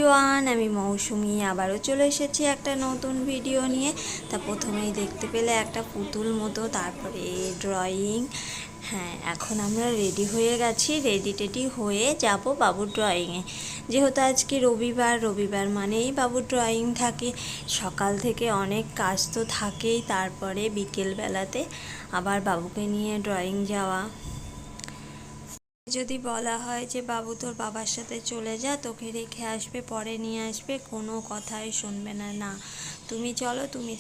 Everyone, আমি মৌসুমি আবারও চলে এসেছি একটা নতুন ভিডিও নিয়ে। তা প্রথমেই দেখতে পেলে একটা পুতুল মতো, তারপরে ড্রয়িং। হ্যাঁ, এখন আমরা রেডি হয়ে গেছি, রেডি টেডি হয়ে যাব বাবুর ড্রয়িংয়ে। যেহেতু আজকে রবিবার মানেই বাবুর ড্রয়িং থাকে। সকাল থেকে অনেক কাজ তো থাকেই, তারপরে বিকেলবেলাতে আবার বাবুকে নিয়ে ড্রয়িং যাওয়া। যদি বলা হয় যে বাবু তোর বাবার সাথে চলে যা, তোকে রেখে আসবে, পরে নিয়ে আসবে, কোনো কথাই শুনবে না। না, তুমি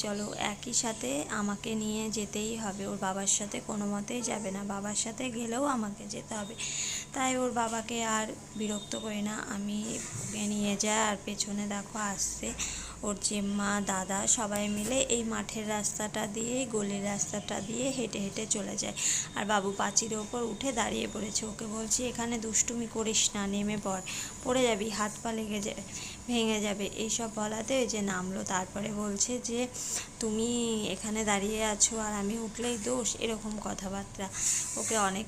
চলো, একই সাথে আমাকে নিয়ে যেতেই হবে। ওর বাবার সাথে কোনো মতেই যাবে না, বাবার সাথে গেলেও আমাকে যেতে হবে। তাই ওর বাবাকে আর বিরক্ত করি না, আমি ওকে নিয়ে যাই। আর পেছনে দেখো আসছে ওর জেম্মা, দাদা সবাই মিলে এই মাঠের রাস্তাটা দিয়ে, গলির রাস্তাটা দিয়ে হেঁটে হেঁটে চলে যায়। আর বাবু পাঁচিরের ওপর উঠে দাঁড়িয়ে পড়েছে। ওকে বলছি এখানে দুষ্টুমি করিস না, নেমে পড়ে যাবি, হাত পা লেগে যায়, ভেঙে যাবে। এইসব বলাতে ওই যে নামলো। তারপরে বলছে যে তুমি এখানে দাঁড়িয়ে আছো আর আমি উঠলেই দোষ, এরকম কথাবার্তা। ওকে অনেক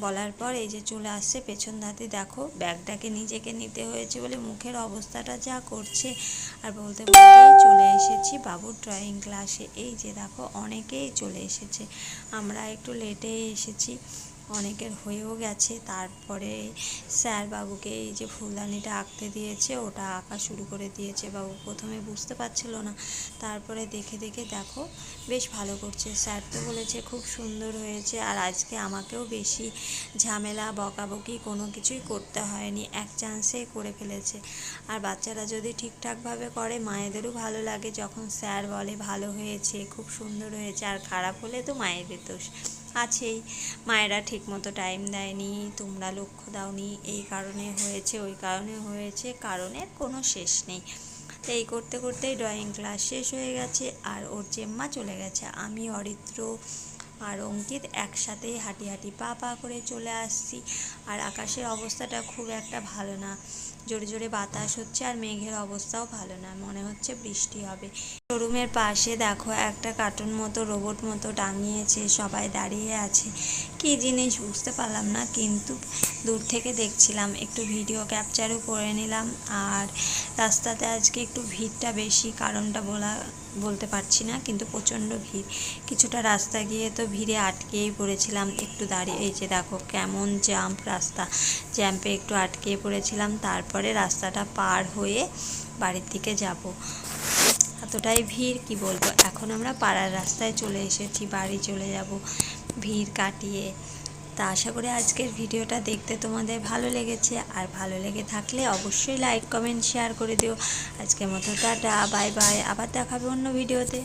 বলার পর এই যে চলে আসছে পেছন ধাতে। দেখো ব্যাগটাকে নিজেকে নিতে হয়েছে বলে মুখের অবস্থাটা যা করছে। আর বলতে বলতে চলে এসেছি বাবুর ড্রয়িং ক্লাসে। এই যে দেখো অনেকেই চলে এসেছে, আমরা একটু লেটে এসেছি, অনেকের হয়েও গেছে। তারপরে স্যার বাবুকে এই যে ফুলদানিটা আঁকতে দিয়েছে, ওটা আঁকা শুরু করে দিয়েছে। বাবু প্রথমে বুঝতে পারছিল না, তারপরে দেখে দেখে দেখো বেশ ভালো করছে। স্যার তো বলেছে খুব সুন্দর হয়েছে। আর আজকে আমাকেও বেশি ঝামেলা বকাবকি কোনো কিছুই করতে হয়নি, এক চান্সে করে ফেলেছে। আর বাচ্চারা যদি ঠিকঠাকভাবে করে, মায়েদেরও ভালো লাগে যখন স্যার বলে ভালো হয়েছে, খুব সুন্দর হয়েছে। আর খারাপ হলে তো মায়েদের দোষ আছেই, মায়েরা ঠিকমতো টাইম দেয়নি, তোমরা লক্ষ্য দাওনি, এই কারণে হয়েছে, ওই কারণে হয়েছে, কারণের কোনো শেষ নেই। তো এই করতে করতেই ড্রয়িং ক্লাস শেষ হয়ে গেছে। আর ওর জেম্মা চলে গেছে, আমি অরিত্র আর অঙ্কিত একসাথেই হাঁটি হাঁটি পা পা করে চলে আসছি। আর আকাশের অবস্থাটা খুব একটা ভালো না, জোরে জোরে বাতাস হচ্ছে, আর মেঘের অবস্থাও ভালো না, মনে হচ্ছে বৃষ্টি হবে। শোরুমের পাশে দেখো একটা কার্টুন মতো রোবট মতো টাঙিয়েছে, সবাই দাঁড়িয়ে আছে। কী জিনিস বুঝতে পারলাম না, কিন্তু দূর থেকে দেখছিলাম, একটু ভিডিও ক্যাপচারও করে নিলাম। আর রাস্তাতে আজকে একটু ভিড়টা বেশি, কারণটা বলতে পারছি না, কিন্তু প্রচণ্ড ভিড়। কিছুটা রাস্তা গিয়ে তো ভিড়ে আটকেই পড়েছিলাম, একটু দাঁড়িয়ে। এই যে দেখো কেমন জাম্প রাস্তা, জ্যাম্পে একটু আটকে পড়েছিলাম। তারপরে রাস্তাটা পার হয়ে বাড়ির দিকে যাব। এতটাই ভিড় কি বলবো। এখন আমরা পাড়ার রাস্তায় চলে এসেছি, বাড়ি চলে যাব ভিড় কাটিয়ে। তা আশা করি আজকের ভিডিওটা দেখতে তোমাদের ভালো লেগেছে। আর ভালো লেগে থাকলে অবশ্যই লাইক কমেন্ট শেয়ার করে দিও। আজকের মতো টাটা, বাই বাই, আবার দেখাবে অন্য ভিডিওতে।